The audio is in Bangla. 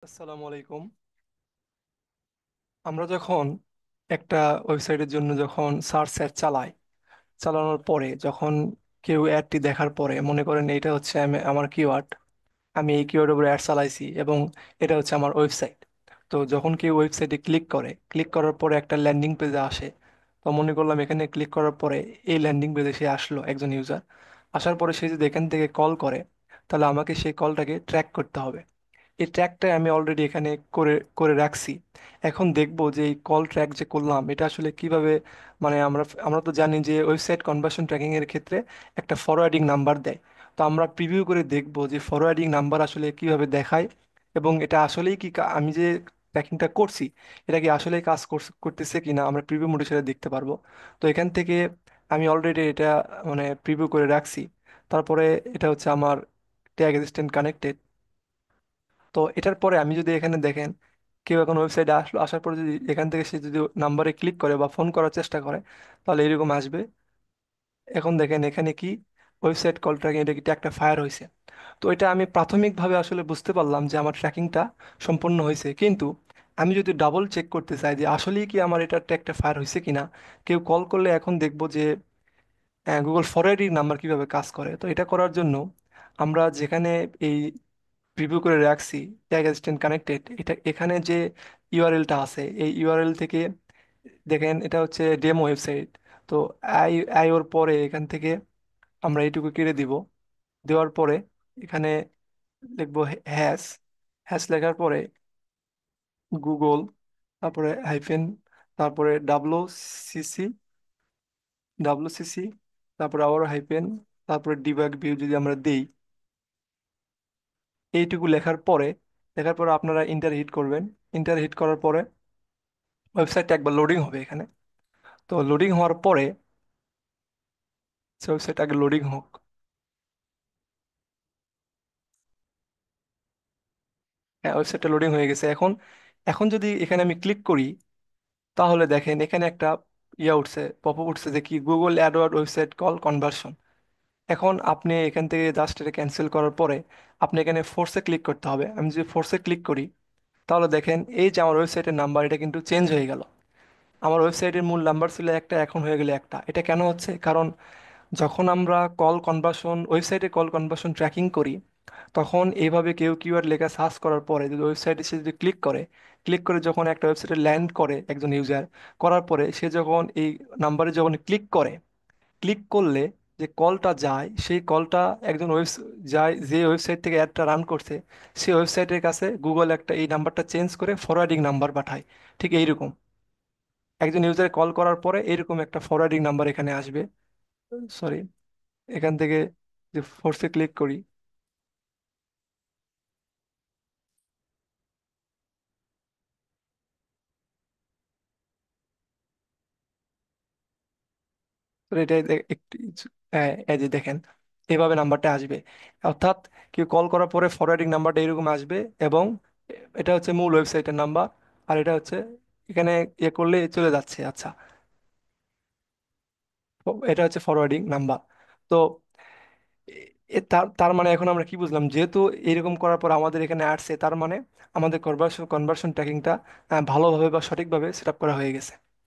আসসালামু আলাইকুম। আমরা যখন একটা ওয়েবসাইটের জন্য যখন সার্চ অ্যাড চালানোর পরে যখন কেউ অ্যাডটি দেখার পরে মনে করেন এটা হচ্ছে আমার কিওয়ার্ড, আমি এই কিওয়ার্ডের উপরে অ্যাড চালাইছি এবং এটা হচ্ছে আমার ওয়েবসাইট। তো যখন কেউ ওয়েবসাইটে ক্লিক করার পরে একটা ল্যান্ডিং পেজে আসে। তো মনে করলাম এখানে ক্লিক করার পরে এই ল্যান্ডিং পেজে সে আসলো, একজন ইউজার আসার পরে সে যদি এখান থেকে কল করে, তাহলে আমাকে সেই কলটাকে ট্র্যাক করতে হবে। এই ট্র্যাকটা আমি অলরেডি এখানে করে করে রাখছি। এখন দেখবো যে এই কল ট্র্যাক যে করলাম এটা আসলে কিভাবে, মানে আমরা আমরা তো জানি যে ওয়েবসাইট কনভার্সন ট্র্যাকিং এর ক্ষেত্রে একটা ফরওয়ার্ডিং নাম্বার দেয়। তো আমরা প্রিভিউ করে দেখবো যে ফরওয়ার্ডিং নাম্বার আসলে কিভাবে দেখায় এবং এটা আসলেই কি আমি যে ট্র্যাকিংটা করছি এটা কি আসলেই কাজ করতেছে কিনা আমরা প্রিভিউ মোডে সেটা দেখতে পারবো। তো এখান থেকে আমি অলরেডি এটা মানে প্রিভিউ করে রাখছি। তারপরে এটা হচ্ছে আমার ট্যাগ অ্যাসিস্ট্যান্ট কানেক্টেড। তো এটার পরে আমি যদি এখানে দেখেন কেউ এখন ওয়েবসাইটে আসলো, আসার পরে যদি এখান থেকে সে যদি নাম্বারে ক্লিক করে বা ফোন করার চেষ্টা করে, তাহলে এরকম আসবে। এখন দেখেন এখানে কি ওয়েবসাইট কল ট্র্যাকিং, এটা কি একটা ফায়ার হয়েছে। তো এটা আমি প্রাথমিকভাবে আসলে বুঝতে পারলাম যে আমার ট্র্যাকিংটা সম্পূর্ণ হয়েছে, কিন্তু আমি যদি ডাবল চেক করতে চাই যে আসলেই কি আমার এটা একটা ফায়ার হয়েছে কিনা, কেউ কল করলে এখন দেখবো যে গুগল ফরওয়ার্ডিং নাম্বার কিভাবে কাজ করে। তো এটা করার জন্য আমরা যেখানে এই প্রিভিউ করে রাখছি ট্যাগ অ্যাসিস্ট্যান্ট কানেক্টেড, এটা এখানে যে ইউআরএলটা আছে এই ইউআরএল থেকে দেখেন এটা হচ্ছে ডেমো ওয়েবসাইট। তো আই আই ওর পরে এখান থেকে আমরা এইটুকু কেটে দিব। দেওয়ার পরে এখানে লিখবো হ্যাশ। হ্যাশ লেখার পরে গুগল, তারপরে হাইফেন, তারপরে সিসি সিসি, তারপরে আবার হাইফেন, তারপরে ডিবাগ ভিউ যদি আমরা দেই, এইটুকু লেখার পরে আপনারা ইন্টার হিট করবেন। ইন্টার হিট করার পরে ওয়েবসাইটটা একবার লোডিং হবে এখানে। তো লোডিং হওয়ার পরে ওয়েবসাইট আগে লোডিং হোক। হ্যাঁ, ওয়েবসাইটটা লোডিং হয়ে গেছে। এখন এখন যদি এখানে আমি ক্লিক করি, তাহলে দেখেন এখানে একটা উঠছে, পপ আপ উঠছে যে কি Google Edward website call conversion. এখন আপনি এখান থেকে জাস্ট এটা ক্যান্সেল করার পরে আপনি এখানে ফোর্সে ক্লিক করতে হবে। আমি যদি ফোর্সে ক্লিক করি, তাহলে দেখেন এই যে আমার ওয়েবসাইটের নাম্বার এটা কিন্তু চেঞ্জ হয়ে গেল। আমার ওয়েবসাইটের মূল নাম্বার ছিল একটা, এখন হয়ে গেলে একটা। এটা কেন হচ্ছে? কারণ যখন আমরা ওয়েবসাইটে কল কনভার্সন ট্র্যাকিং করি, তখন এইভাবে কেউ কিওয়ার্ড লেখা সার্চ করার পরে যদি ওয়েবসাইটে সে যদি ক্লিক করে যখন একটা ওয়েবসাইটে ল্যান্ড করে একজন ইউজার, করার পরে সে যখন এই নাম্বারে যখন ক্লিক করলে যে কলটা যায়, সেই কলটা একজন যায় যে ওয়েবসাইট থেকে অ্যাডটা রান করছে, সেই ওয়েবসাইটের কাছে গুগল একটা এই নাম্বারটা চেঞ্জ করে ফরওয়ার্ডিং নাম্বার পাঠায়। ঠিক এইরকম একজন ইউজার কল করার পরে এরকম একটা ফরওয়ার্ডিং নাম্বার এখানে আসবে। সরি, এখান থেকে যে ফোর্সে ক্লিক করি, তো এটা একটু হ্যাঁ, এই যে দেখেন এইভাবে নাম্বারটা আসবে। অর্থাৎ কেউ কল করার পরে ফরওয়ার্ডিং নাম্বারটা এরকম আসবে এবং এটা হচ্ছে মূল ওয়েবসাইটের নাম্বার। আর এটা হচ্ছে এখানে ইয়ে করলে চলে যাচ্ছে। আচ্ছা, এটা হচ্ছে ফরওয়ার্ডিং নাম্বার। তো তার তার মানে এখন আমরা কি বুঝলাম, যেহেতু এরকম করার পর আমাদের এখানে আসছে, তার মানে আমাদের কনভার্সন ট্র্যাকিংটা ভালোভাবে বা সঠিকভাবে সেট আপ করা হয়ে গেছে।